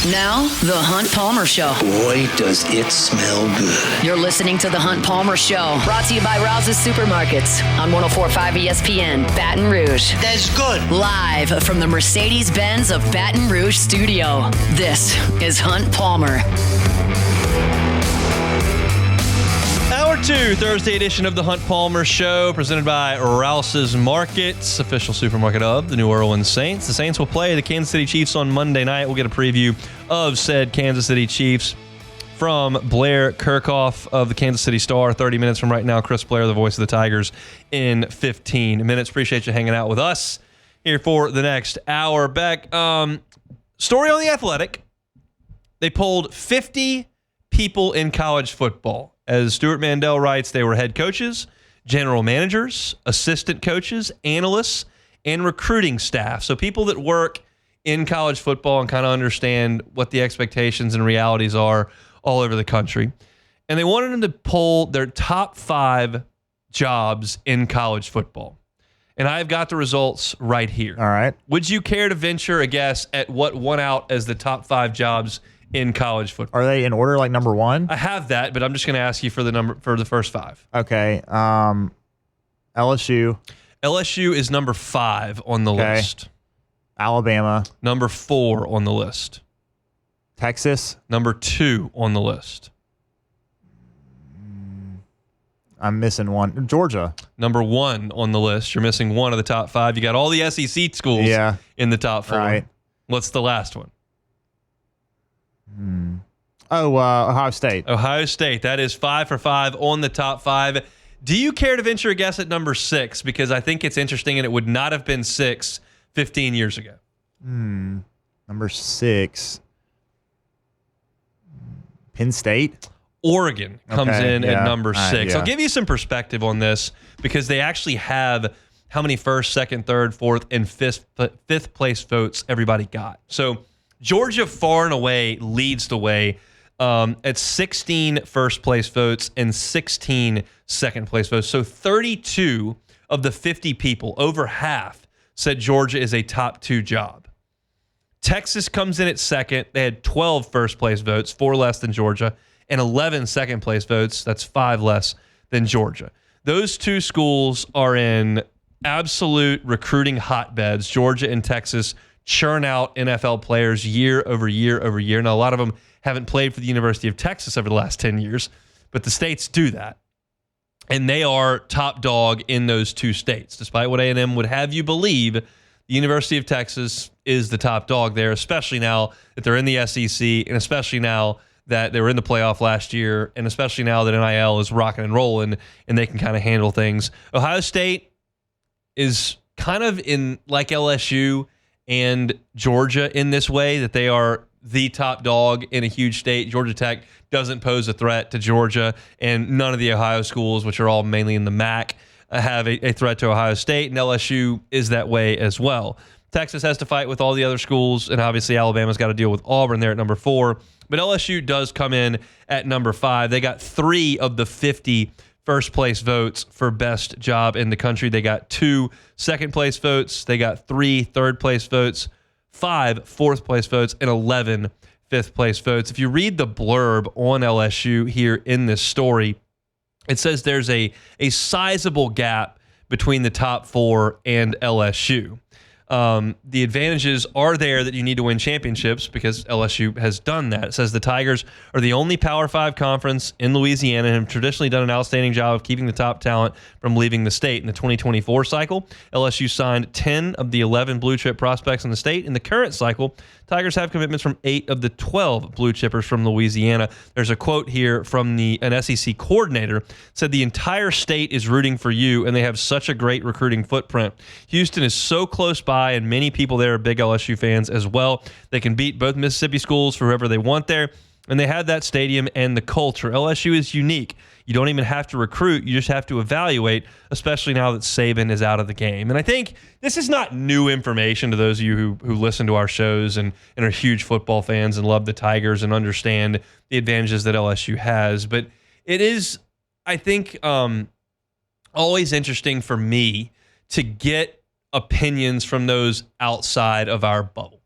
Now, The Hunt Palmer Show. Boy, does it smell good. You're listening to The Hunt Palmer Show, brought to you by Rouse's Supermarkets on 104.5 ESPN, Baton Rouge. That's good. Live from the Mercedes-Benz of Baton Rouge studio, this is Hunt Palmer. Hour 2, Thursday edition of the Hunt Palmer Show, presented by Rouse's Markets, official supermarket of the New Orleans Saints. The Saints will play the Kansas City Chiefs on Monday night. We'll get a preview of said Kansas City Chiefs from Blair Kerkhoff of the Kansas City Star. 30 minutes from right now, Chris Blair, the voice of the Tigers, in 15 minutes. Appreciate you hanging out with us here for the next hour. Beck, story on The Athletic. They polled 50 people in college football. As Stuart Mandel writes, they were head coaches, general managers, assistant coaches, analysts, and recruiting staff. So people that work in college football and kind of understand what the expectations and realities are all over the country. And they wanted them to poll their top 5 jobs in college football. And I've got the results right here. All right. Would you care to venture a guess at what won out as the top 5 jobs in college football? Are they in order like number 1? I have that, but I'm just going to ask you for the first 5. Okay. LSU. LSU is number 5 on the list. Alabama. Number 4 on the list. Texas. Number 2 on the list. I'm missing one. Georgia. Number 1 on the list. You're missing one of the top 5. You got all the SEC schools in the top 4. Right. What's the last one? Ohio State. Ohio State. That is 5 for 5 on the top 5. Do you care to venture a guess at number 6? Because I think it's interesting, and it would not have been 6 15 years ago. Number 6. Penn State. Oregon comes in at number 6. Yeah. I'll give you some perspective on this because they actually have how many first, second, third, fourth, and fifth place votes everybody got. So Georgia far and away leads the way at 16 first place votes and 16 second place votes. So 32 of the 50 people, over half, said Georgia is a top 2 job. Texas comes in at second. They had 12 first place votes, 4 less than Georgia, and 11 second place votes. That's 5 less than Georgia. Those 2 schools are in absolute recruiting hotbeds. Georgia and Texas churn out NFL players year over year over year. Now, a lot of them haven't played for the University of Texas over the last 10 years, but the states do that. And they are top dog in those 2 states, despite what A&M would have you believe. The University of Texas is the top dog there, especially now that they're in the SEC, and especially now that they were in the playoff last year, and especially now that NIL is rocking and rolling and they can kind of handle things. Ohio State is kind of in like LSU and Georgia in this way, that they are the top dog in a huge state. Georgia Tech doesn't pose a threat to Georgia, and none of the Ohio schools, which are all mainly in the MAC, have a threat to Ohio State, and LSU is that way as well. Texas has to fight with all the other schools, and obviously Alabama's got to deal with Auburn there at number 4. But LSU does come in at number 5. They got 3 of the 50 first place votes for best job in the country. They got 2 second place votes. They got 3 third place votes, 5 fourth place votes, and 11 fifth place votes. If you read the blurb on LSU here in this story, it says there's a sizable gap between the top 4 and LSU. The advantages are there that you need to win championships because LSU has done that. It says the Tigers are the only Power 5 conference in Louisiana and have traditionally done an outstanding job of keeping the top talent from leaving the state. In the 2024 cycle, LSU signed 10 of the 11 blue chip prospects in the state. In the current cycle, Tigers have commitments from 8 of the 12 blue chippers from Louisiana. There's a quote here from an SEC coordinator, said the entire state is rooting for you and they have such a great recruiting footprint. Houston is so close by and many people there are big LSU fans as well. They can beat both Mississippi schools for whoever they want there, and they have that stadium and the culture. LSU is unique. You don't even have to recruit. You just have to evaluate, especially now that Saban is out of the game. And I think this is not new information to those of you who listen to our shows and are huge football fans and love the Tigers and understand the advantages that LSU has. But it is, I think, always interesting for me to get opinions from those outside of our bubble.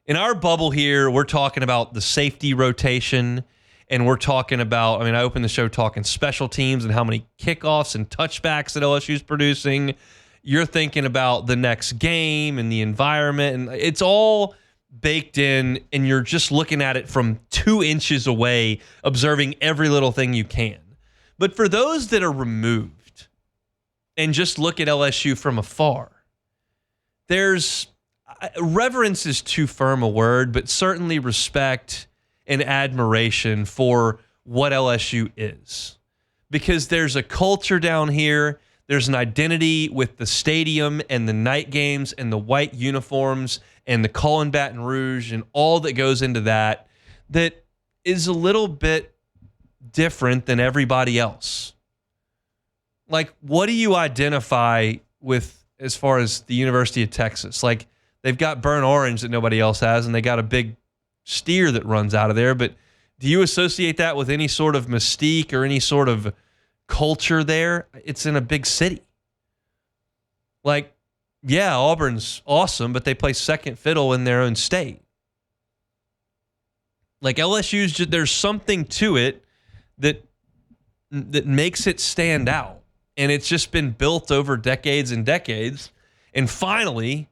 In our bubble here, we're talking about the safety rotation, and we're talking about, I opened the show talking special teams and how many kickoffs and touchbacks that LSU's producing. You're thinking about the next game and the environment, and it's all baked in, and you're just looking at it from 2 inches away, observing every little thing you can. But for those that are removed and just look at LSU from afar, there's reverence is too firm a word, but certainly respect and admiration for what LSU is. Because there's a culture down here, there's an identity with the stadium and the night games and the white uniforms and the call in Baton Rouge and all that goes into that is a little bit different than everybody else. Like, what do you identify with as far as the University of Texas? Like, they've got burnt orange that nobody else has, and they got a big steer that runs out of there. But do you associate that with any sort of mystique or any sort of culture there? It's in a big city. Like, yeah, Auburn's awesome, but they play second fiddle in their own state. Like, LSU's just, there's something to it that makes it stand out. And it's just been built over decades and decades. And finally,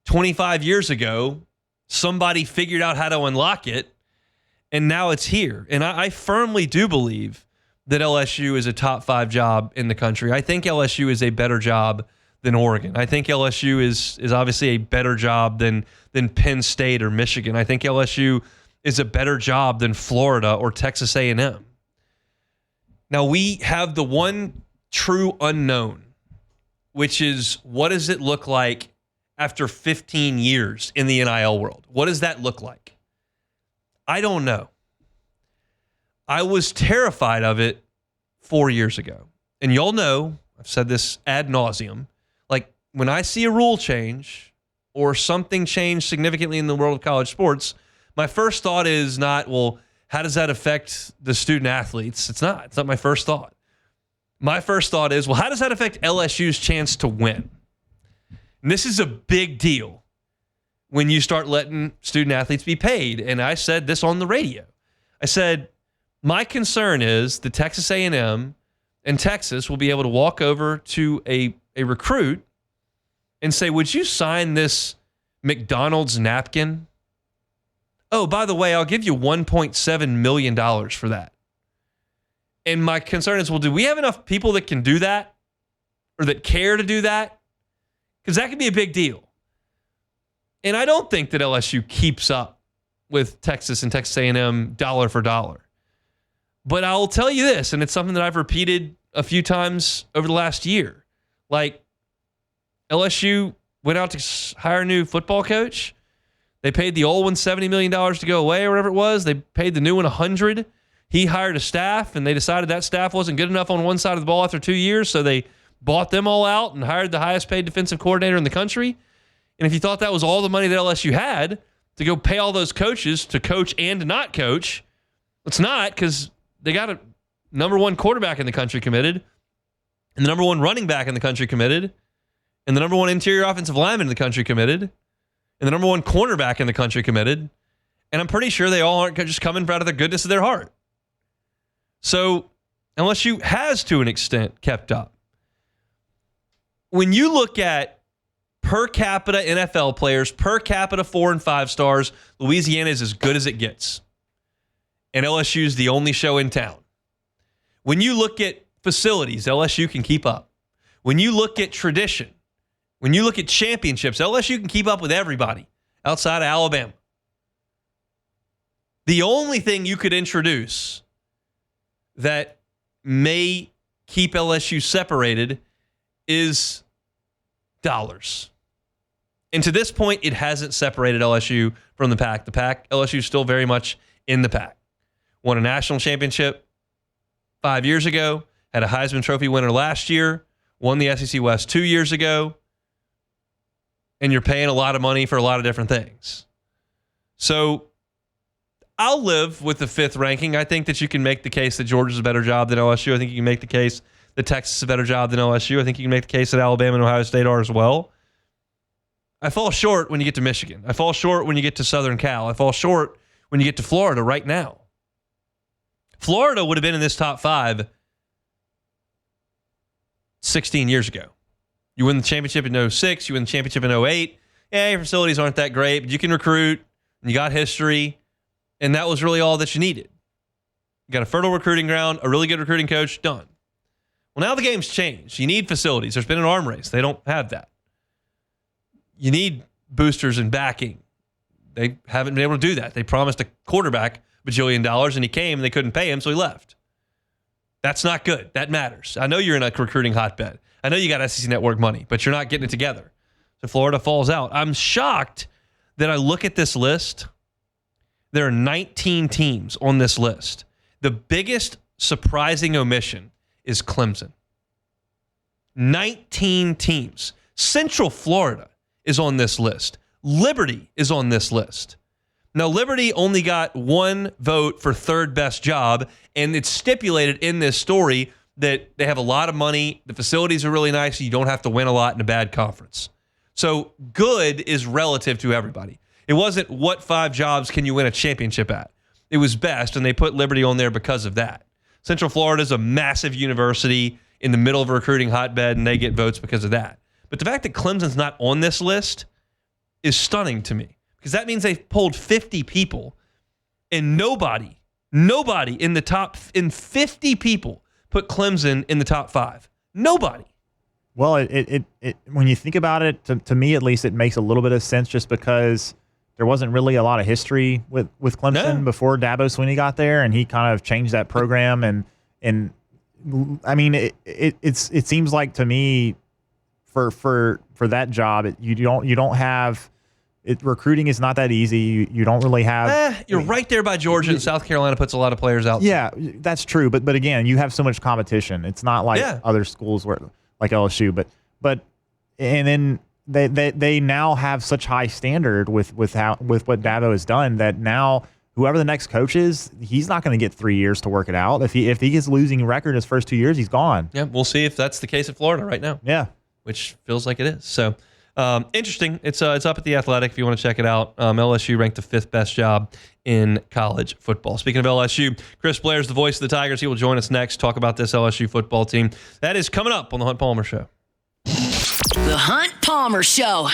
25 years ago, somebody figured out how to unlock it, and now it's here. And I firmly do believe that LSU is a top 5 job in the country. I think LSU is a better job than Oregon. I think LSU is obviously a better job than Penn State or Michigan. I think LSU is a better job than Florida or Texas A&M. Now, we have the one true unknown, which is, what does it look like after 15 years in the NIL world? What does that look like? I don't know. I was terrified of it 4 years ago. And y'all know, I've said this ad nauseum, like, when I see a rule change or something change significantly in the world of college sports, my first thought is not, well, how does that affect the student athletes? It's not my first thought. My first thought is, well, how does that affect LSU's chance to win? And this is a big deal when you start letting student athletes be paid. And I said this on the radio. I said, my concern is the Texas A&M and Texas will be able to walk over to a recruit and say, would you sign this McDonald's napkin? Oh, by the way, I'll give you $1.7 million for that. And my concern is, well, do we have enough people that can do that or that care to do that? Because that could be a big deal. And I don't think that LSU keeps up with Texas and Texas A&M dollar for dollar. But I'll tell you this, and it's something that I've repeated a few times over the last year. Like, LSU went out to hire a new football coach. They paid the old one $70 million to go away or whatever it was. They paid the new one $100. He hired a staff, and they decided that staff wasn't good enough on one side of the ball after 2 years, so they bought them all out and hired the highest paid defensive coordinator in the country. And if you thought that was all the money that LSU had to go pay all those coaches to coach and to not coach, it's not, because they got a number 1 quarterback in the country committed, and the number 1 running back in the country committed, and the number 1 interior offensive lineman in the country committed, and the number 1 cornerback in the country committed. And I'm pretty sure they all aren't just coming out of the goodness of their heart. So LSU has, to an extent, kept up. When you look at per capita NFL players, per capita 4 and 5 stars, Louisiana is as good as it gets. And LSU is the only show in town. When you look at facilities, LSU can keep up. When you look at tradition, when you look at championships, LSU can keep up with everybody outside of Alabama. The only thing you could introduce that may keep LSU separated is dollars. And to this point, it hasn't separated LSU from the pack. LSU is still very much in the pack. Won a national championship 5 years ago, had a Heisman Trophy winner last year, won the SEC West 2 years ago, and you're paying a lot of money for a lot of different things. So I'll live with the 5th ranking. I think that you can make the case that Georgia's a better job than LSU. I think you can make the case that Texas is a better job than LSU. I think you can make the case that Alabama and Ohio State are as well. I fall short when you get to Michigan. I fall short when you get to Southern Cal. I fall short when you get to Florida right now. Florida would have been in this top 5 16 years ago. You win the championship in 06. You win the championship in 08. Yeah, your facilities aren't that great, but you can recruit, and you got history, and that was really all that you needed. You got a fertile recruiting ground, a really good recruiting coach, done. Well, now the game's changed. You need facilities. There's been an arm race. They don't have that. You need boosters and backing. They haven't been able to do that. They promised a quarterback $1 bajillion, and he came, and they couldn't pay him, so he left. That's not good. That matters. I know you're in a recruiting hotbed. I know you got SEC Network money, but you're not getting it together. So Florida falls out. I'm shocked that I look at this list. There are 19 teams on this list. The biggest surprising omission is Clemson. 19 teams. Central Florida is on this list. Liberty is on this list. Now, Liberty only got 1 vote for third best job, and it's stipulated in this story that they have a lot of money, the facilities are really nice, you don't have to win a lot in a bad conference. So good is relative to everybody. It wasn't what 5 jobs can you win a championship at. It was best, and they put Liberty on there because of that. Central Florida is a massive university in the middle of a recruiting hotbed, and they get votes because of that. But the fact that Clemson's not on this list is stunning to me, because that means they've polled 50 people, and nobody in the top, in 50 people, put Clemson in the top 5. Nobody. Well, it when you think about it, to me at least, it makes a little bit of sense just because there wasn't really a lot of history with Clemson before Dabo Swinney got there, and he kind of changed that program. And I mean, it seems like to me for that job, you don't have. Recruiting is not that easy. You don't really have. You're right there by Georgia, and South Carolina puts a lot of players out. Yeah, that's true. But again, you have so much competition. It's not like other schools where like LSU. But and then they now have such high standard with what Dabo has done that now whoever the next coach is, he's not going to get 3 years to work it out. If he gets losing record his first 2 years, he's gone. Yeah, we'll see if that's the case at Florida right now. Yeah, which feels like it is. So. Interesting. It's up at The Athletic if you want to check it out. LSU ranked the 5th best job in college football. Speaking of LSU, Chris Blair is the voice of the Tigers. He will join us next, talk about this LSU football team. That is coming up on The Hunt Palmer Show. The Hunt Palmer Show.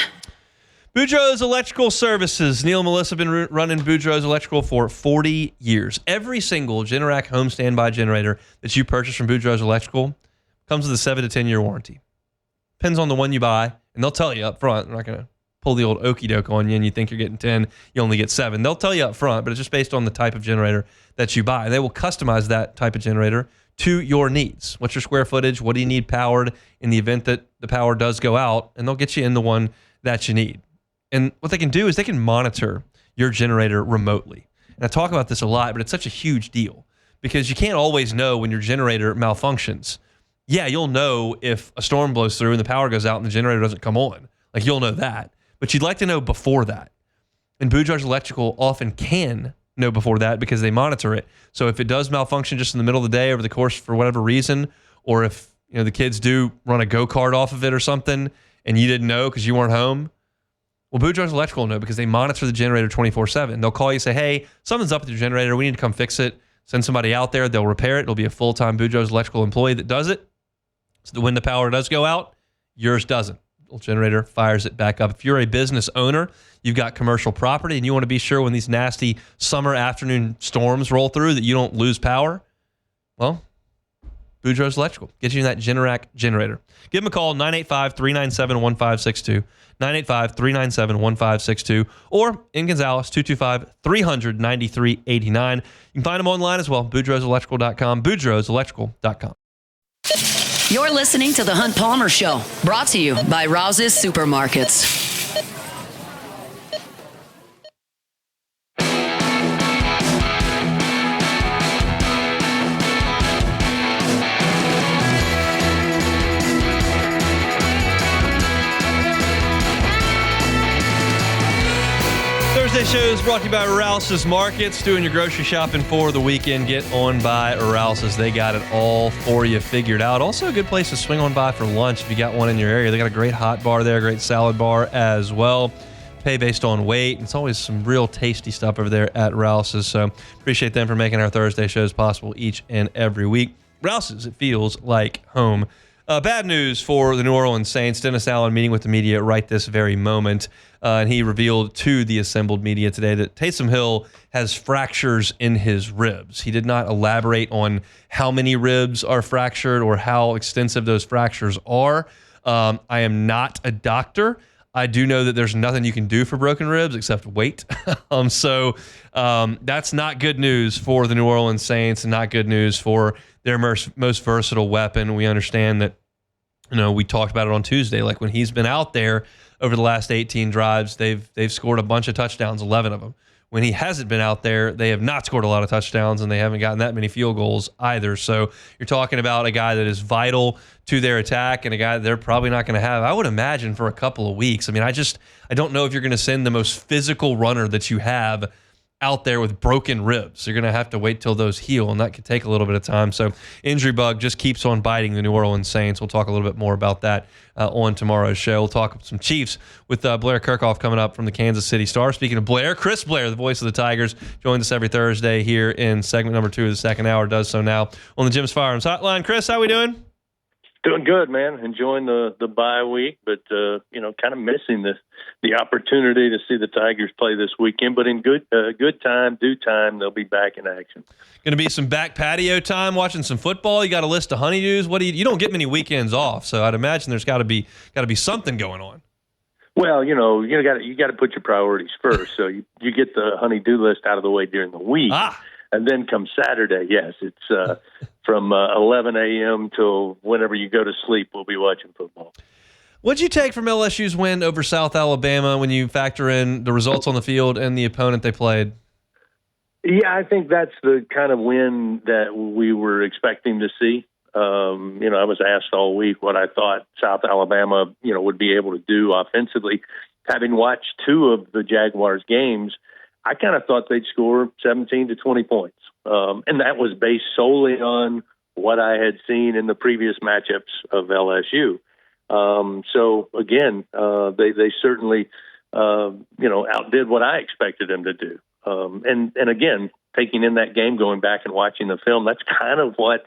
Boudreaux's Electrical Services. Neil and Melissa have been running Boudreaux's Electrical for 40 years. Every single Generac home standby generator that you purchase from Boudreaux's Electrical comes with a 7 to 10 year warranty. Depends on the one you buy. And they'll tell you up front. They're not going to pull the old okey doke on you and you think you're getting 10, you only get 7. They'll tell you up front, but it's just based on the type of generator that you buy. They will customize that type of generator to your needs. What's your square footage? What do you need powered in the event that the power does go out? And they'll get you in the one that you need. And what they can do is they can monitor your generator remotely. And I talk about this a lot, but it's such a huge deal because you can't always know when your generator malfunctions. Yeah, you'll know if a storm blows through and the power goes out and the generator doesn't come on. Like, you'll know that. But you'd like to know before that. And Boudreaux's Electrical often can know before that because they monitor it. So if it does malfunction just in the middle of the day over the course for whatever reason, or if the kids do run a go-kart off of it or something and you didn't know because you weren't home, well, Boudreaux's Electrical will know because they monitor the generator 24/7. They'll call you and say, hey, something's up with your generator. We need to come fix it. Send somebody out there. They'll repair it. It'll be a full-time Boudreaux's Electrical employee that does it. So that when the power does go out, yours doesn't. The generator fires it back up. If you're a business owner, you've got commercial property, and you want to be sure when these nasty summer afternoon storms roll through that you don't lose power, well, Boudreaux's Electrical gets you that Generac generator. Give them a call, 985-397-1562, 985-397-1562, or in Gonzales, 225-300-9389. You can find them online as well, boudreauxelectrical.com, boudreauxelectrical.com. You're listening to The Hunt Palmer Show, brought to you by Rouse's Supermarkets. Thursday show is brought to you by Rouse's Markets. Doing your grocery shopping for the weekend, get on by Rouse's. They got it all for you figured out. Also a good place to swing on by for lunch if you got one in your area. They got a great hot bar there, great salad bar as well. Pay based on weight. It's always some real tasty stuff over there at Rouse's. So appreciate them for making our Thursday shows possible each and every week. Rouse's, it feels like home. Bad news for the New Orleans Saints. Dennis Allen meeting with the media right this very moment. And he revealed to the assembled media today that Taysom Hill has fractures in his ribs. He did not elaborate on how many ribs are fractured or how extensive those fractures are. I am not a doctor. I do know that there's nothing you can do for broken ribs except wait. So that's not good news for the New Orleans Saints and not good news for their most versatile weapon. We understand that, we talked about it on Tuesday. Like when he's been out there over the last 18 drives, they've scored a bunch of touchdowns, 11 of them. When he hasn't been out there, they have not scored a lot of touchdowns, and they haven't gotten that many field goals either. So you're talking about a guy that is vital to their attack and a guy that they're probably not going to have, I would imagine, for a couple of weeks. I mean, I don't know if you're going to send the most physical runner that you have out there with broken ribs. You're going to have to wait till those heal, and that could take a little bit of time. So injury bug just keeps on biting the New Orleans Saints. We'll talk a little bit more about that on tomorrow's show. We'll talk some Chiefs with Blair Kerkhoff coming up from the Kansas City Star. Speaking of Blair, Chris Blair, the voice of the Tigers, joins us every Thursday here in segment number 2 of the second hour, does so now on the Jim's Firearms Hotline. Chris, how we doing? Doing good, man. Enjoying the bye week, but kind of missing the opportunity to see the Tigers play this weekend. But in good time, due time, they'll be back in action. Going to be some back patio time, watching some football. You got a list of honeydews. What do you don't get many weekends off, so I'd imagine there's got to be something going on. Well, you got to put your priorities first. So you get the honeydew list out of the way during the week. And then come Saturday, yes, it's from 11 a.m. till whenever you go to sleep, we'll be watching football. What'd you take from LSU's win over South Alabama when you factor in the results on the field and the opponent they played? Yeah, I think that's the kind of win that we were expecting to see. I was asked all week what I thought South Alabama, would be able to do offensively. Having watched 2 of the Jaguars games, I kind of thought they'd score 17 to 20 points. And that was based solely on what I had seen in the previous matchups of LSU. So again, they certainly, outdid what I expected them to do. And again, taking in that game, going back and watching the film, that's kind of what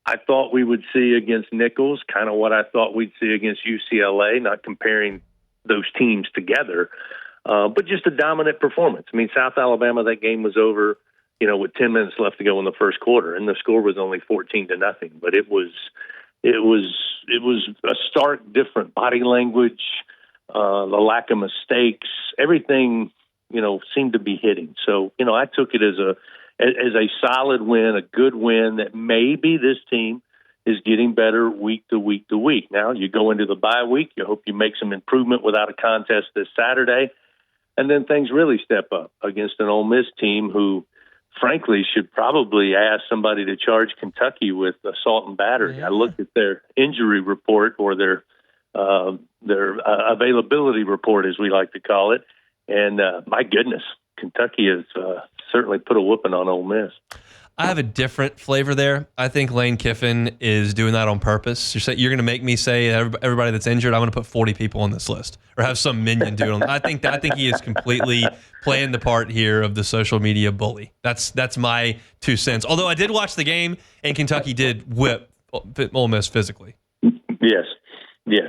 I thought we would see against Nichols, kind of what I thought we'd see against UCLA, not comparing those teams together. But just a dominant performance. I mean, South Alabama, that game was over, with 10 minutes left to go in the first quarter, and the score was only 14-0. But it was a stark different body language, the lack of mistakes, everything, seemed to be hitting. So, I took it as a solid win, a good win that maybe this team is getting better week to week to week. Now you go into the bye week, you hope you make some improvement without a contest this Saturday. And then things really step up against an Ole Miss team who, frankly, should probably ask somebody to charge Kentucky with assault and battery. Yeah. I looked at their injury report, or their availability report, as we like to call it, and my goodness, Kentucky has certainly put a whooping on Ole Miss. I have a different flavor there. I think Lane Kiffin is doing that on purpose. You're going to make me say everybody that's injured, I'm going to put 40 people on this list, or have some minion do it. I think he is completely playing the part here of the social media bully. That's my 2 cents. Although I did watch the game, and Kentucky did whip Ole Miss physically. Yes,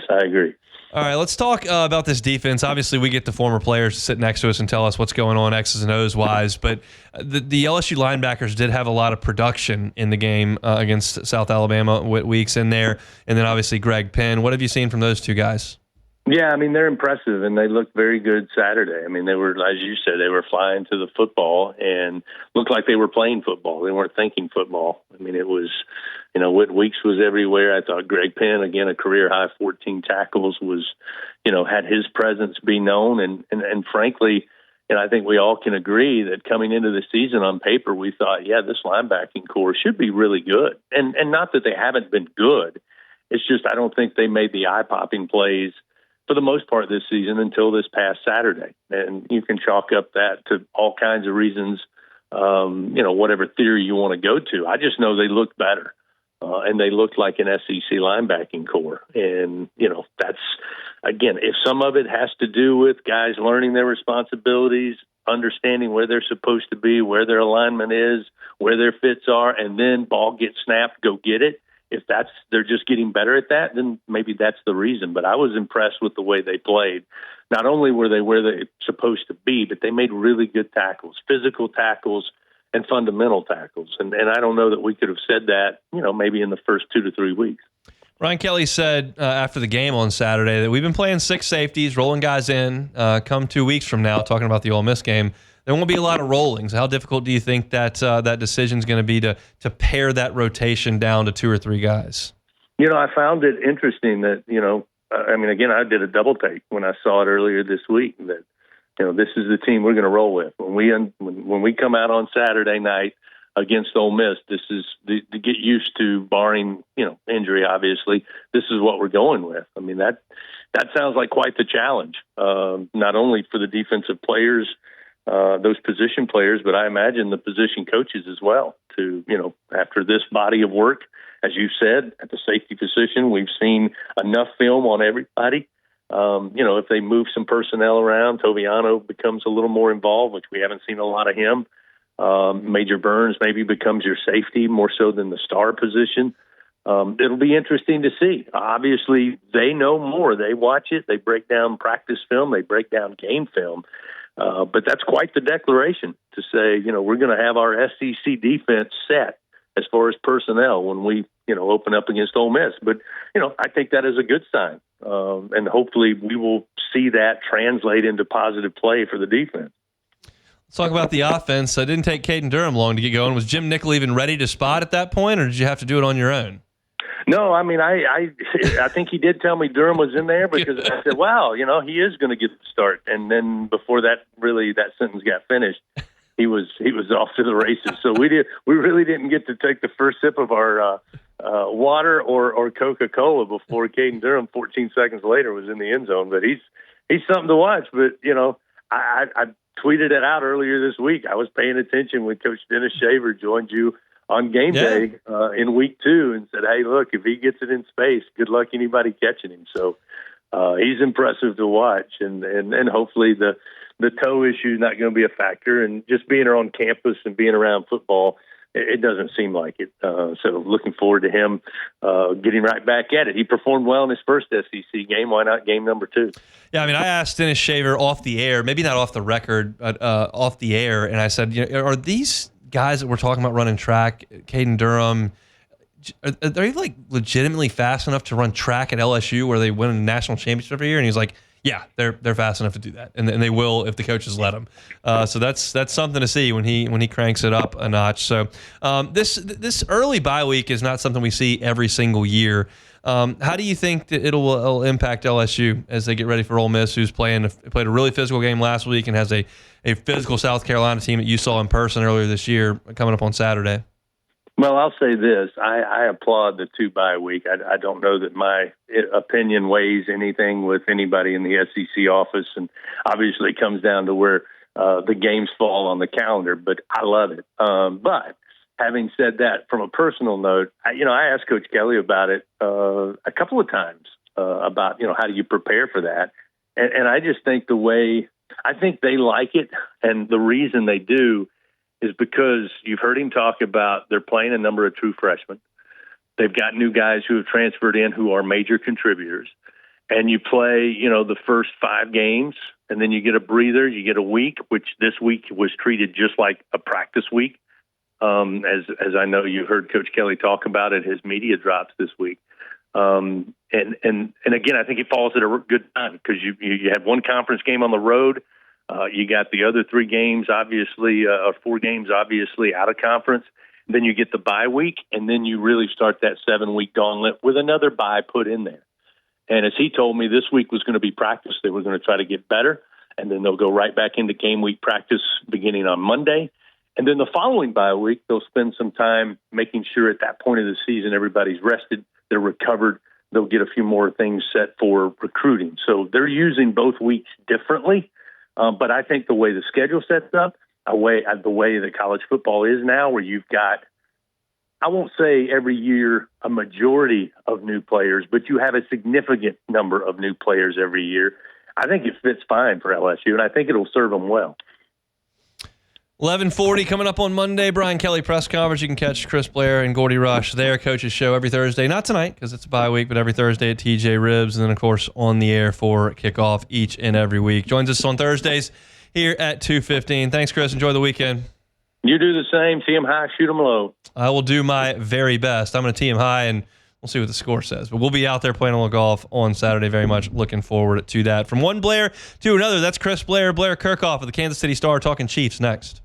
I agree. All right, let's talk about this defense. Obviously, we get the former players to sit next to us and tell us what's going on X's and O's wise, but the LSU linebackers did have a lot of production in the game against South Alabama with Weeks in there, and then obviously Greg Penn. What have you seen from those 2 guys? Yeah, I mean, they're impressive, and they looked very good Saturday. I mean, they were, as you said, they were flying to the football and looked like they were playing football. They weren't thinking football. I mean, it was, Whit Weeks was everywhere. I thought Greg Penn, again, a career-high 14 tackles, was, had his presence be known. And frankly, I think we all can agree that coming into the season on paper, we thought, yeah, this linebacking core should be really good. And not that they haven't been good. It's just I don't think they made the eye-popping plays for the most part this season until this past Saturday. And you can chalk up that to all kinds of reasons, whatever theory you want to go to. I just know they looked better. And they looked like an SEC linebacking core. And, that's, again, if some of it has to do with guys learning their responsibilities, understanding where they're supposed to be, where their alignment is, where their fits are, and then ball gets snapped, go get it. If they're just getting better at that, then maybe that's the reason. But I was impressed with the way they played. Not only were they where they're supposed to be, but they made really good tackles, physical tackles, and fundamental tackles. And I don't know that we could have said that, maybe in the first 2 to 3 weeks. Ryan Kelly said after the game on Saturday that we've been playing 6 safeties, rolling guys in. Come 2 weeks from now, talking about the Ole Miss game, there won't be a lot of rollings. How difficult do you think that decision is going to be to pare that rotation down to 2 or 3 guys? I found it interesting that, again, I did a double take when I saw it earlier this week that, this is the team we're going to roll with. When we come out on Saturday night against Ole Miss, this is to get used to, barring injury. Obviously, this is what we're going with. I mean that sounds like quite the challenge, not only for the defensive players, those position players, but I imagine the position coaches as well. To after this body of work, as you said, at the safety position, we've seen enough film on everybody. If they move some personnel around, Toviano becomes a little more involved, which we haven't seen a lot of him. Major Burns maybe becomes your safety more so than the star position. It'll be interesting to see. Obviously, they know more. They watch it. They break down practice film. They break down game film. But that's quite the declaration to say, we're going to have our SEC defense set as far as personnel when we, open up against Ole Miss. But, I think that is a good sign. And hopefully we will see that translate into positive play for the defense. Let's talk about the offense. It didn't take Caden Durham long to get going. Was Jim Nickel even ready to spot at that point, or did you have to do it on your own? No, I mean, I think he did tell me Durham was in there because I said, wow, he is going to get the start. And then before that sentence got finished, he was off to the races. So we really didn't get to take the first sip of our water or Coca-Cola before Caden Durham 14 seconds later was in the end zone. But he's something to watch. But, I tweeted it out earlier this week. I was paying attention when Coach Dennis Shaver joined you on game day in week 2 and said, hey, look, if he gets it in space, good luck anybody catching him. So he's impressive to watch. And hopefully the toe issue is not going to be a factor. And just being around campus and being around football, it doesn't seem like it. So looking forward to him getting right back at it. He performed well in his first SEC game. Why not game number 2? Yeah, I mean, I asked Dennis Shaver off the air, maybe not off the record, but off the air, and I said, are these guys that we're talking about running track, Caden Durham, are they like legitimately fast enough to run track at LSU where they win a national championship every year? And he's like, yeah, they're fast enough to do that, and they will if the coaches let them. So that's something to see when he cranks it up a notch. So this early bye week is not something we see every single year. How do you think that it'll impact LSU as they get ready for Ole Miss, who's played a really physical game last week and has a physical South Carolina team that you saw in person earlier this year coming up on Saturday? Well, I'll say this. I applaud the 2-bye week. I don't know that my opinion weighs anything with anybody in the SEC office, and obviously it comes down to where the games fall on the calendar, but I love it. But having said that, from a personal note, I asked Coach Kelly about it a couple of times about, how do you prepare for that? And I just think I think they like it, and the reason they do is because you've heard him talk about they're playing a number of true freshmen. They've got new guys who have transferred in who are major contributors. And you play, the first 5 games, and then you get a breather. You get a week, which this week was treated just like a practice week. As I know you heard Coach Kelly talk about it, his media drops this week. And again, I think it falls at a good time because you have one conference game on the road. You got the other 3 games, obviously, or 4 games, obviously, out of conference. Then you get the bye week, and then you really start that 7-week gauntlet with another bye put in there. And as he told me, this week was going to be practice. They were going to try to get better, and then they'll go right back into game week practice beginning on Monday. And then the following bye week, they'll spend some time making sure at that point of the season everybody's rested, they're recovered, they'll get a few more things set for recruiting. So they're using both weeks differently. But I think the way the schedule sets up, the way that college football is now, where you've got, I won't say every year a majority of new players, but you have a significant number of new players every year. I think it fits fine for LSU, and I think it'll serve them well. 11:40 coming up on Monday. Brian Kelly press conference. You can catch Chris Blair and Gordy Rush, their coach's show, every Thursday. Not tonight because it's a bye week, but every Thursday at TJ Ribs. And then, of course, on the air for kickoff each and every week. Joins us on Thursdays here at 2:15. Thanks, Chris. Enjoy the weekend. You do the same. Tee them high, shoot them low. I will do my very best. I'm going to tee him high, and we'll see what the score says. But we'll be out there playing a little golf on Saturday. Very much looking forward to that. From one Blair to another, that's Chris Blair, Blair Kerkhoff of the Kansas City Star, talking Chiefs next.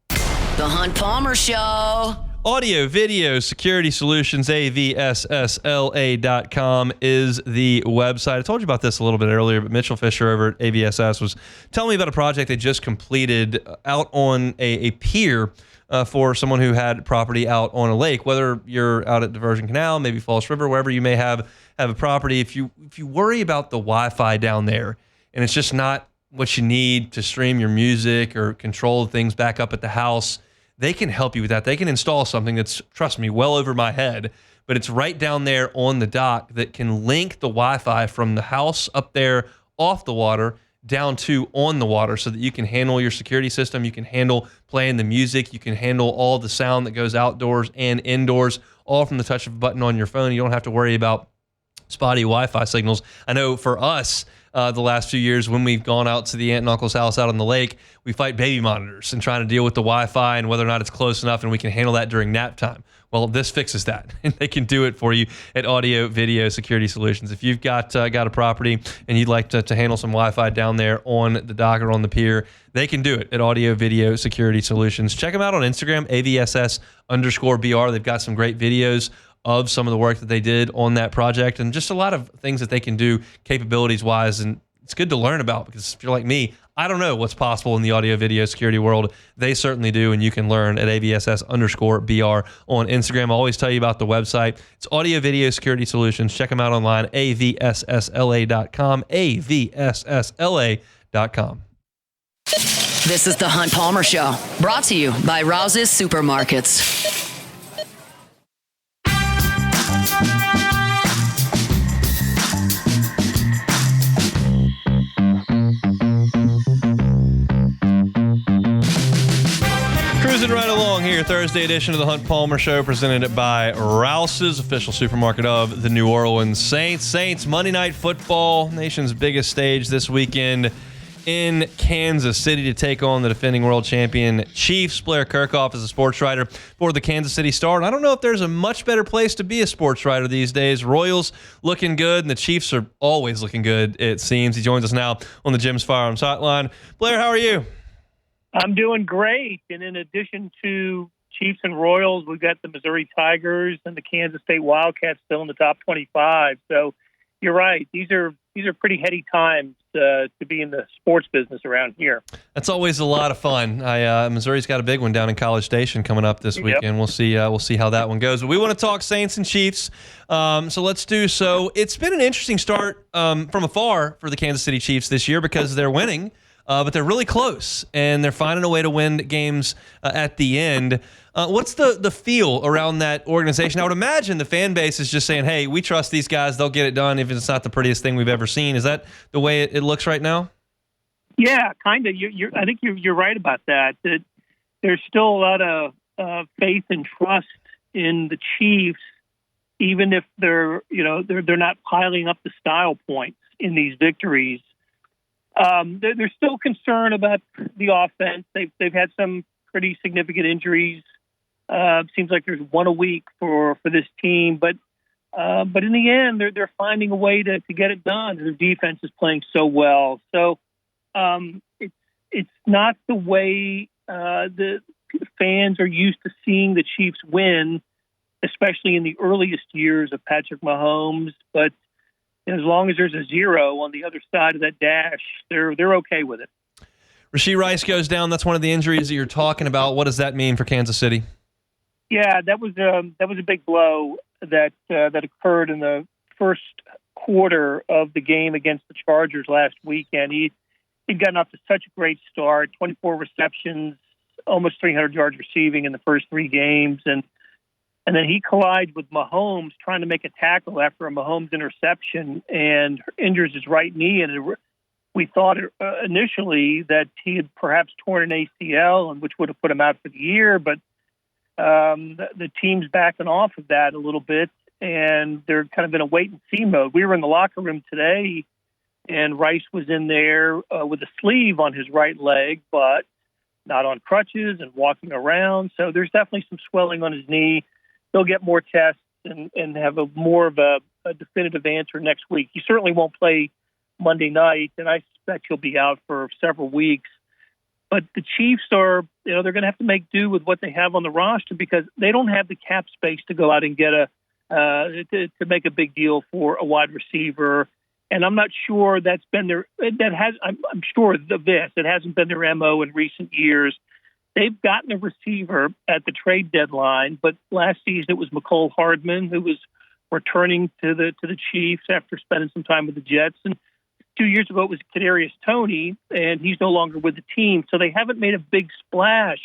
The Hunt Palmer Show. Audio, video, security solutions, avssla.com is the website. I told you about this a little bit earlier, but Mitchell Fisher over at AVSS was telling me about a project they just completed out on a pier for someone who had property out on a lake, whether you're out at Diversion Canal, maybe Falls River, wherever you may have a property. If you worry about the Wi-Fi down there and it's just not what you need to stream your music or control things back up at the house, they can help you with that. They can install something that's, trust me, well over my head, but it's right down there on the dock that can link the Wi-Fi from the house up there off the water down to on the water so that you can handle your security system, you can handle playing the music, you can handle all the sound that goes outdoors and indoors, all from the touch of a button on your phone. You don't have to worry about spotty Wi-Fi signals. I know for us, the last few years when we've gone out to the aunt and uncle's house out on the lake, we fight baby monitors and trying to deal with the Wi-Fi and whether or not it's close enough and we can handle that during nap time. Well, this fixes that, and they can do it for you at Audio Video Security Solutions. If you've got a property and you'd like to handle some Wi-Fi down there on the dock or on the pier, they can do it at Audio Video Security Solutions. Check them out on Instagram, AVSS_BR. They've got some great videos of some of the work that they did on that project and just a lot of things that they can do capabilities-wise. And it's good to learn about because if you're like me, I don't know what's possible in the audio video security world. They certainly do, and you can learn at AVSS_BR on Instagram. I always tell you about the website. It's Audio Video Security Solutions. Check them out online, AVSSLA.com, AVSSLA.com. This is the Hunt Palmer Show, brought to you by Rouse's Supermarkets. Cruising right along here, Thursday edition of the Hunt Palmer Show, presented by Rouse's, official supermarket of the New Orleans Saints. Saints, Monday Night Football, nation's biggest stage this weekend in Kansas City to take on the defending world champion Chiefs. Blair Kerkhoff is a sports writer for the Kansas City Star, and I don't know if there's a much better place to be a sports writer these days. Royals looking good, and the Chiefs are always looking good, it seems. He joins us now on the Jim's Firearms Hotline. Blair, how are you? I'm doing great. And in addition to Chiefs and Royals, we've got the Missouri Tigers and the Kansas State Wildcats still in the top 25. So you're right. These are pretty heady times to be in the sports business around here. That's always a lot of fun. Missouri's got a big one down in College Station coming up this weekend. Yep. We'll see how that one goes. But we want to talk Saints and Chiefs. So let's do so. It's been an interesting start from afar for the Kansas City Chiefs this year because they're winning. But they're really close, and they're finding a way to win games at the end. What's the feel around that organization? I would imagine the fan base is just saying, hey, we trust these guys. They'll get it done if it's not the prettiest thing we've ever seen. Is that the way it looks right now? Yeah, kind of. I think you're right about that. That there's still a lot of faith and trust in the Chiefs, even if they're not piling up the style points in these victories. There's still concern about the offense. They've had some pretty significant injuries. Seems like there's one a week for this team, but in the end, they're finding a way to get it done. Their defense is playing so well. So it's not the way the fans are used to seeing the Chiefs win, especially in the earliest years of Patrick Mahomes. But as long as there's a zero on the other side of that dash, they're okay with it. Rashee Rice goes down. That's one of the injuries that you're talking about. What does that mean for Kansas City? Yeah, that was a big blow that occurred in the first quarter of the game against the Chargers last weekend. He'd gotten off to such a great start, 24 receptions, almost 300 yards receiving in the first 3 games. And then he collides with Mahomes trying to make a tackle after a Mahomes interception and injures his right knee. And we thought initially that he had perhaps torn an ACL, and which would have put him out for the year. But the team's backing off of that a little bit, and they're kind of in a wait-and-see mode. We were in the locker room today, and Rice was in there with a sleeve on his right leg, but not on crutches and walking around. So there's definitely some swelling on his knee. They'll get more tests and have more of a definitive answer next week. He certainly won't play Monday night, and I suspect he'll be out for several weeks. But the Chiefs are, they're going to have to make do with what they have on the roster because they don't have the cap space to go out and get to make a big deal for a wide receiver. And I'm not sure I'm sure of this. It hasn't been their MO in recent years. They've gotten a receiver at the trade deadline, but last season it was McCole Hardman who was returning to the Chiefs after spending some time with the Jets. And 2 years ago it was Kadarius Toney, and he's no longer with the team. So they haven't made a big splash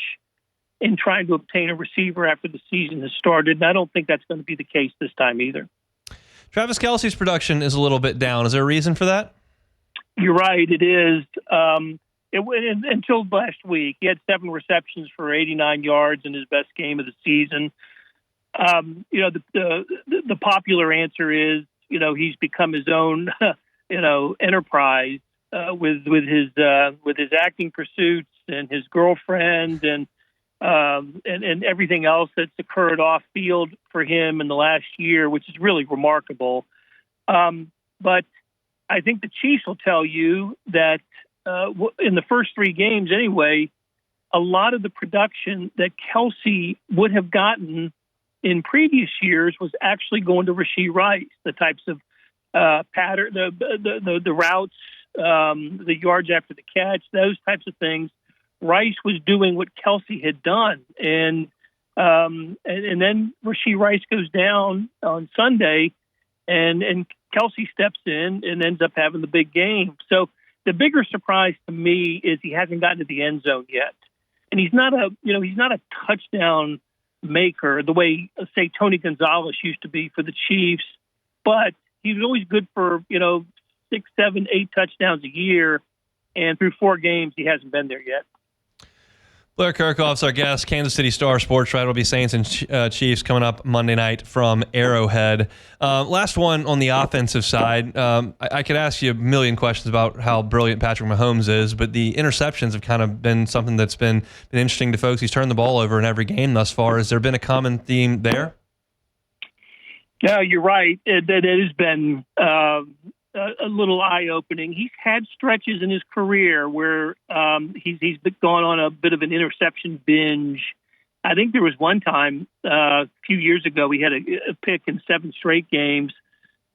in trying to obtain a receiver after the season has started. And I don't think that's going to be the case this time either. Travis Kelce's production is a little bit down. Is there a reason for that? You're right. It is. Until last week, he had 7 receptions for 89 yards in his best game of the season. The popular answer is, he's become his own, enterprise with his acting pursuits and his girlfriend and everything else that's occurred off field for him in the last year, which is really remarkable. But I think the Chiefs will tell you that in the first 3 games anyway, a lot of the production that Kelce would have gotten in previous years was actually going to Rashee Rice, the types of pattern, the routes, the yards after the catch, those types of things. Rice was doing what Kelce had done, and then Rashee Rice goes down on Sunday, and Kelce steps in and ends up having the big game. So the bigger surprise to me is he hasn't gotten to the end zone yet, and he's not a touchdown maker the way, say, Tony Gonzalez used to be for the Chiefs, but he was always good for 6, 7, 8 touchdowns a year, and through 4 games he hasn't been there yet. Blair Kerkhoff's our guest. Kansas City Star Sports Writer will be Saints and Chiefs coming up Monday night from Arrowhead. Last one on the offensive side. I could ask you a million questions about how brilliant Patrick Mahomes is, but the interceptions have kind of been something that's been interesting to folks. He's turned the ball over in every game thus far. Has there been a common theme there? Yeah, you're right. It has been a little eye-opening. He's had stretches in his career where he's gone on a bit of an interception binge. I think there was one time a few years ago he had a pick in 7 straight games.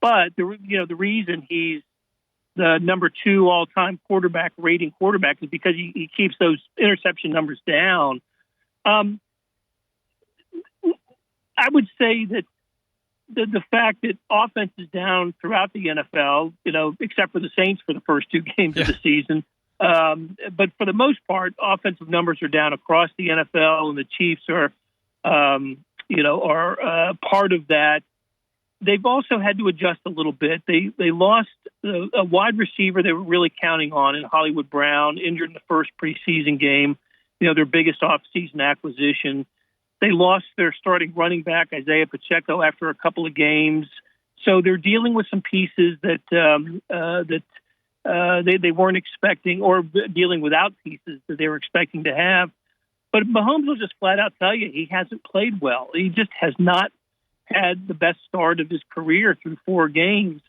But the reason he's the number 2 all-time rating quarterback is because he keeps those interception numbers down. I would say that the fact that offense is down throughout the NFL, except for the Saints for the first 2 games of the season. But for the most part, offensive numbers are down across the NFL, and the Chiefs are part of that. They've also had to adjust a little bit. They lost a wide receiver they were really counting on in Hollywood Brown, injured in the first preseason game, their biggest offseason acquisition. They lost their starting running back, Isaiah Pacheco, after a couple of games. So they're dealing with some pieces that they weren't expecting, or dealing without pieces that they were expecting to have. But Mahomes will just flat out tell you he hasn't played well. He just has not had the best start of his career through 4 games.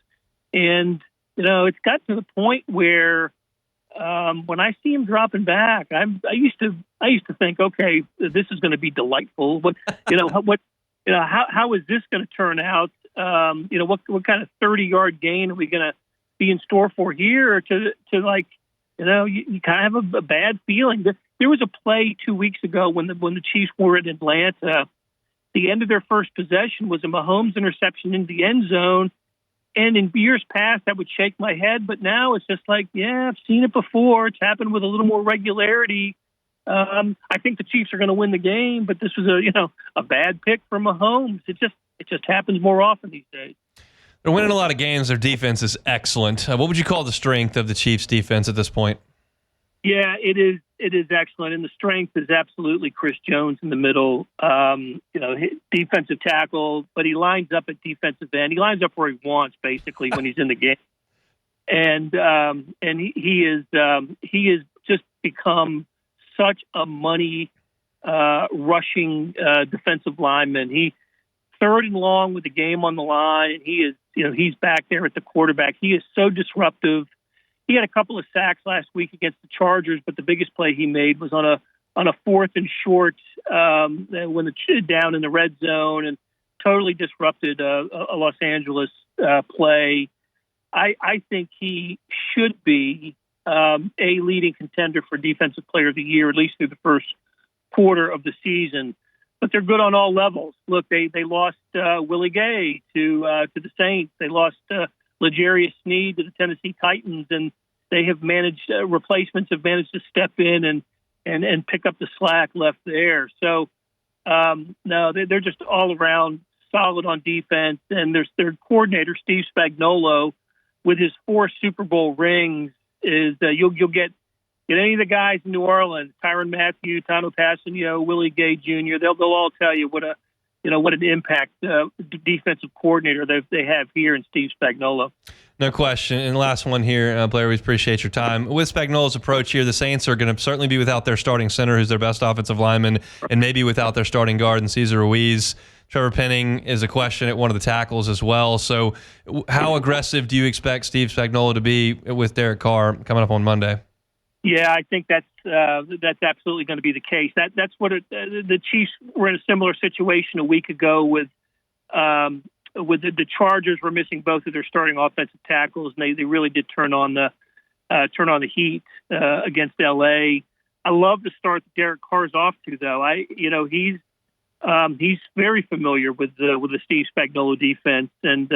And, it's got to the point where when I see him dropping back, I used to think, okay, this is going to be delightful. But how is this going to turn out? What kind of 30-yard gain are we going to be in store for here? Or you kind of have a bad feeling. There was a play 2 weeks ago when the Chiefs were in Atlanta. The end of their first possession was a Mahomes interception in the end zone, And in years past, I would shake my head, but now it's just like, yeah, I've seen it before. It's happened with a little more regularity. I think the Chiefs are going to win the game, but this was a bad pick for Mahomes. It just happens more often these days. They're winning a lot of games. Their defense is excellent. What would you call the strength of the Chiefs' defense at this point? Yeah, it is. It is excellent, and the strength is absolutely Chris Jones in the middle. Defensive tackle, but he lines up at defensive end. He lines up where he wants, basically, when he's in the game. And he is just become such a money rushing defensive lineman. He third and long with the game on the line, and he is he's back there at the quarterback. He is so disruptive. He had a couple of sacks last week against the Chargers, but the biggest play he made was on a 4th and short when the down in the red zone, and totally disrupted a Los Angeles play. I think he should be a leading contender for Defensive Player of the Year, at least through the first quarter of the season. But they're good on all levels. Look, they lost Willie Gay to the Saints. They lost L'Jarius Sneed to the Tennessee Titans, and they have managed replacements have managed to step in and pick up the slack left there. So no, they're just all around solid on defense, and their coordinator Steve Spagnuolo, with his 4 Super Bowl rings, is you'll get any of the guys in New Orleans, Tyrann Mathieu, Tano Passanio, Willie Gay Jr. They'll all tell you what an impact defensive coordinator they have here in Steve Spagnuolo. No question. And last one here, Blair, we appreciate your time. With Spagnuolo's approach here, the Saints are going to certainly be without their starting center, who's their best offensive lineman, and maybe without their starting guard, and Cesar Ruiz. Trevor Penning is a question at one of the tackles as well. So how aggressive do you expect Steve Spagnuolo to be with Derek Carr coming up on Monday? Yeah, I think that's absolutely going to be the case. That's what the Chiefs were in a similar situation a week ago with the Chargers were missing both of their starting offensive tackles, and they really did turn on the heat against LA. I love the start that Derek Carr's off to, though. He's very familiar with the Steve Spagnuolo defense and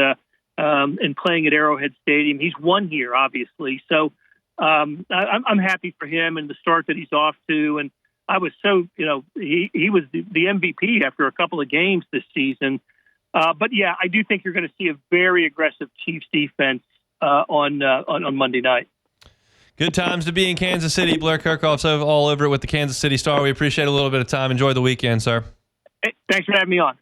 playing at Arrowhead Stadium. He's won here, obviously, so. I'm happy for him and the start that he's off to, and I was so he was the MVP after a couple of games this season. But yeah, I do think you're going to see a very aggressive Chiefs defense on Monday night. Good times to be in Kansas City. Blair Kerkhoff's all over it with the Kansas City Star. We appreciate a little bit of time. Enjoy the weekend, sir. Hey, thanks for having me on.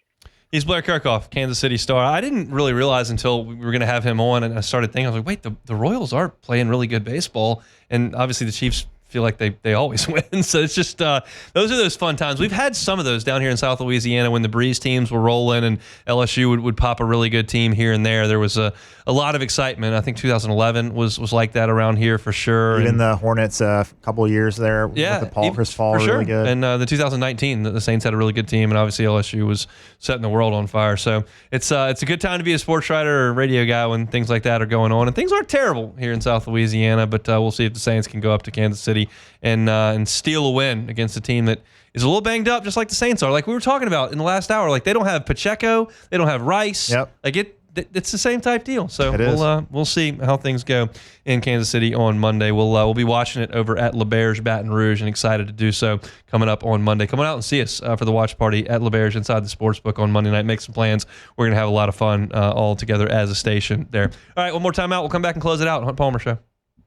He's Blair Kerkhoff, Kansas City Star. I didn't really realize until we were going to have him on, and I started thinking, I was like, wait, the Royals are playing really good baseball, and obviously the Chiefs feel like they always win. So it's just those are those fun times. We've had some of those down here in South Louisiana when the Breeze teams were rolling and LSU would pop a really good team here and there. There was a lot of excitement. I think 2011 was like that around here for sure. Even the Hornets a couple of years there with the Chris Paul for really sure. good. And the 2019, the Saints had a really good team, and obviously LSU was setting the world on fire. So it's a good time to be a sports writer or radio guy when things like that are going on. And things aren't terrible here in South Louisiana, but we'll see if the Saints can go up to Kansas City and steal a win against a team that is a little banged up, just like the Saints are. Like we were talking about in the last hour, like they don't have Pacheco, they don't have Rice. Yep. Like it's the same type deal. So we'll see how things go in Kansas City on Monday. We'll be watching it over at LeBear's Baton Rouge and excited to do so coming up on Monday. Come on out and see us for the watch party at LeBear's inside the Sportsbook on Monday night. Make some plans. We're going to have a lot of fun all together as a station there. All right, one more time out. We'll come back and close it out. Hunt Palmer Show.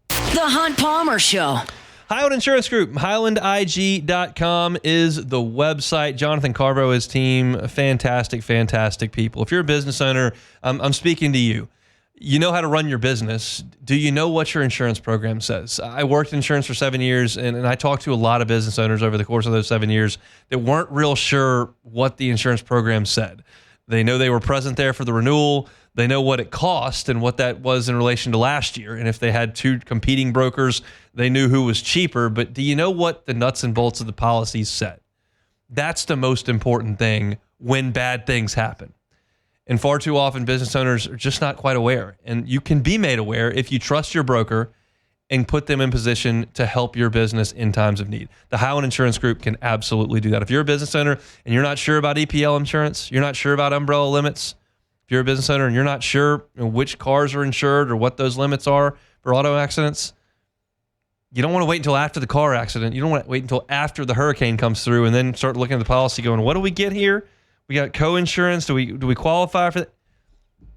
The Hunt Palmer Show. Highland Insurance Group, HighlandIG.com is the website. Jonathan Carvo, his team, fantastic people. If you're a business owner, I'm speaking to you. You know how to run your business. Do you know what your insurance program says? I worked in insurance for 7 years, and I talked to a lot of business owners over the course of those 7 years that weren't real sure what the insurance program said. They know they were present there for the renewal. They know what it cost and what that was in relation to last year. And if they had 2 competing brokers, they knew who was cheaper. But do you know what the nuts and bolts of the policies said? That's the most important thing when bad things happen. And far too often, business owners are just not quite aware. And you can be made aware if you trust your broker and put them in position to help your business in times of need. The Highland Insurance Group can absolutely do that. If you're a business owner and you're not sure about EPL insurance, you're not sure about umbrella limits, If you're a business owner and you're not sure which cars are insured or what those limits are for auto accidents, you don't want to wait until after the car accident. You don't want to wait until after the hurricane comes through and then start looking at the policy going, what do we get here? We got co-insurance. Do we qualify for that?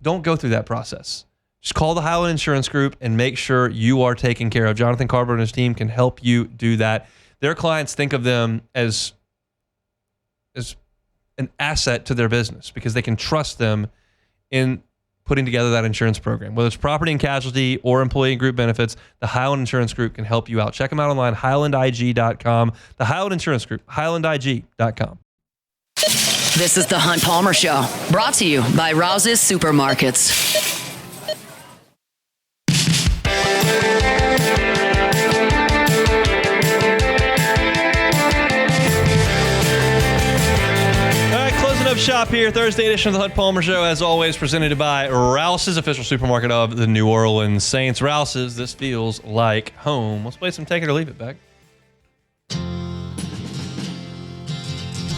Don't go through that process. Just call the Highland Insurance Group and make sure you are taken care of. Jonathan Carver and his team can help you do that. Their clients think of them as an asset to their business because they can trust them in putting together that insurance program. Whether it's property and casualty or employee and group benefits, the Highland Insurance Group can help you out. Check them out online, highlandig.com. The Highland Insurance Group, highlandig.com. This is the Hunt Palmer Show, brought to you by Rouse's Supermarkets. Shop here, Thursday edition of the Hunt Palmer Show, as always, presented by Rouse's, official supermarket of the New Orleans Saints. Rouse's, this feels like home. Let's play some Take It or Leave It, Beck.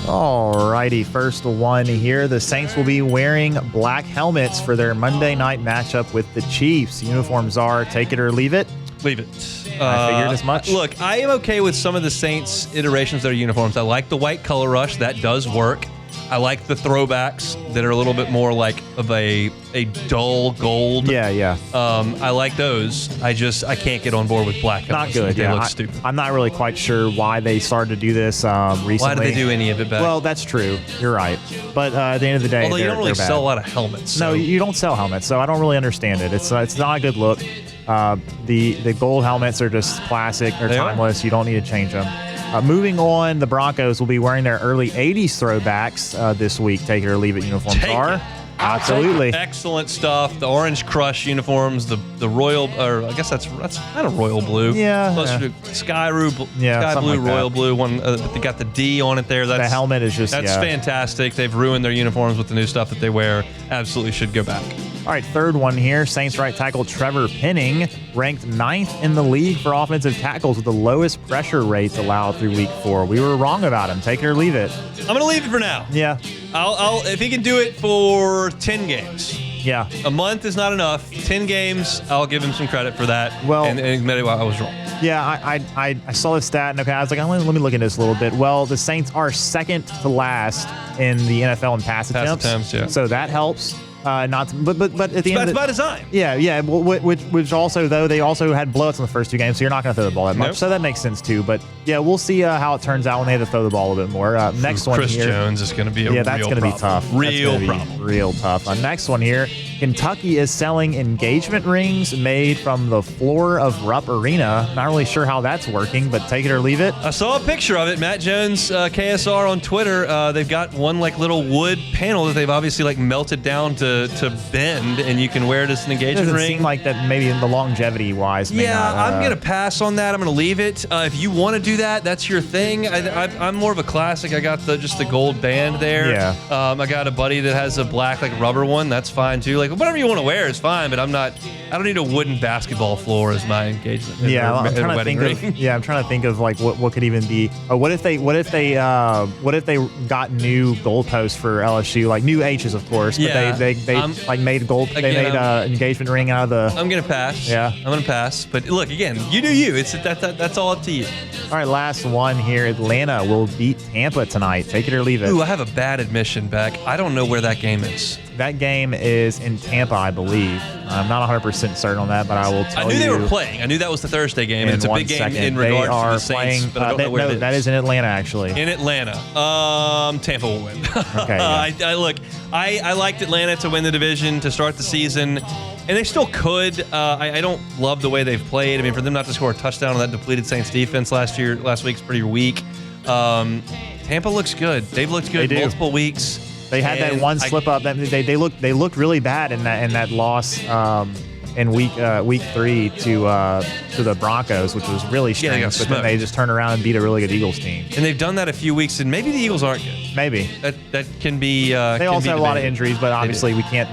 All righty, first one here. The Saints will be wearing black helmets for their Monday night matchup with the Chiefs. Uniforms are take it or leave it. Leave it. I figured as much. Look, I am okay with some of the Saints iterations of their uniforms. I like the white color rush. That does work. I like the throwbacks that are a little bit more like of a dull gold. Yeah. I like those. I can't get on board with black helmets. Not good. They look stupid. I'm not really quite sure why they started to do this recently. Why did they do any of it back? Well, that's true. You're right. But at the end of the day, although you don't really they're sell a bad. lot of helmets. So. No, you don't sell helmets, so I don't really understand it. It's not a good look. The gold helmets are just classic. They're timeless. You don't need to change them. Moving on, the Broncos will be wearing their early 80s throwbacks this week. Take it or leave it uniforms are. Absolutely. Excellent stuff. The Orange Crush uniforms, the royal, or I guess that's kind of royal blue. Yeah. Closer to sky blue, like royal that. blue one. They got the D on it there. The helmet is just, That's fantastic. They've ruined their uniforms with the new stuff that they wear. Absolutely should go back. All right, third one here. Saints right tackle Trevor Penning ranked 9th in the league for offensive tackles with the lowest pressure rates allowed through week 4. We were wrong about him. Take it or leave it. I'm going to leave it for now. Yeah. I'll if he can do it for 10 games. Yeah. A month is not enough. 10 games, I'll give him some credit for that. Well, and admit I was wrong. Yeah, I saw the stat, and I was like, let me look at this a little bit. Well, the Saints are second to last in the NFL in pass attempts. Yeah. So that helps. But at the end, that's by design. Yeah. Well, which also though they also had blowouts in the first 2 games, so you're not going to throw the ball that much. Nope. So that makes sense too. But yeah, we'll see how it turns out when they have to throw the ball a bit more. Next one Chris here. Jones is going to be a real problem. That's going to be tough. Real problem. Real tough. Next one here. Kentucky is selling engagement rings made from the floor of Rupp Arena. Not really sure how that's working, but take it or leave it. I saw a picture of it. Matt Jones, KSR on Twitter. They've got one like little wood panel that they've obviously like melted down to bend, and you can wear it as an engagement It doesn't ring. seem like that. Maybe in the longevity wise. I'm gonna pass on that. I'm gonna leave it. If you want to do that, that's your thing. I'm more of a classic. I got just the gold band there. Yeah. I got a buddy that has a black like rubber one. That's fine too. Like whatever you want to wear is fine. But I don't need a wooden basketball floor as my engagement. Yeah, I'm trying to wedding think ring. of. Yeah, I'm trying to think of like what could even be. What if they got new goalposts for LSU, like new H's, of course. But Yeah. they like made gold. Again, they made an engagement ring out of the. I'm gonna pass. Yeah. I'm gonna pass. But look, again, you do you. It's that's all up to you. All right, last one here. Atlanta will beat Tampa tonight. Take it or leave it. Ooh, I have a bad admission, Beck. I don't know where that game is. That game is in Tampa, I believe. I'm not 100% certain on that, but I will tell you. I knew they were playing. I knew that was the Thursday game, and it's a big game in they regards are to the Saints, playing, but I don't know where it is. That is in Atlanta, actually. In Atlanta. Tampa will win. Okay. Yeah. I liked Atlanta to win the division to start the season, and they still could. I don't love the way they've played. I mean, for them not to score a touchdown on that depleted Saints defense last week's pretty weak. Tampa looks good. They've looked good multiple weeks. They had that one slip up. They looked really bad in that loss in week 3 to the Broncos, which was really strange. got But then they just turned around and beat a really good Eagles team. And they've done that a few weeks, and maybe the Eagles aren't good. Maybe That can be. they also have a lot of injuries, but obviously we can't.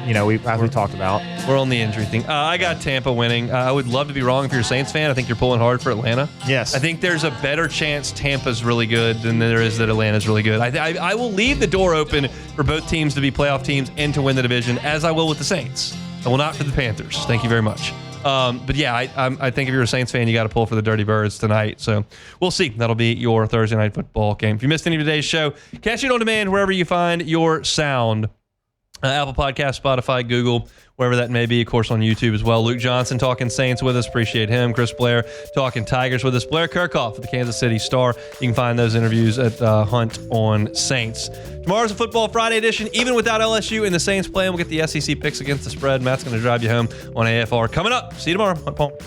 As we talked about, we're on the injury thing. I got Tampa winning. I would love to be wrong if you're a Saints fan. I think you're pulling hard for Atlanta. Yes. I think there's a better chance Tampa's really good than there is that Atlanta's really good. I will leave the door open for both teams to be playoff teams and to win the division, as I will with the Saints. I will not for the Panthers. Thank you very much. But yeah, I think if you're a Saints fan, you got to pull for the Dirty Birds tonight. So we'll see. That'll be your Thursday night football game. If you missed any of today's show, catch it on demand wherever you find your sound. Apple Podcast, Spotify, Google, wherever that may be. Of course, on YouTube as well. Luke Johnson talking Saints with us. Appreciate him. Chris Blair talking Tigers with us. Blair Kerkhoff of the Kansas City Star. You can find those interviews at Hunt on Saints. Tomorrow's a Football Friday edition. Even without LSU and the Saints playing, we'll get the SEC picks against the spread. Matt's going to drive you home on AFR. Coming up. See you tomorrow. Hunt Paul.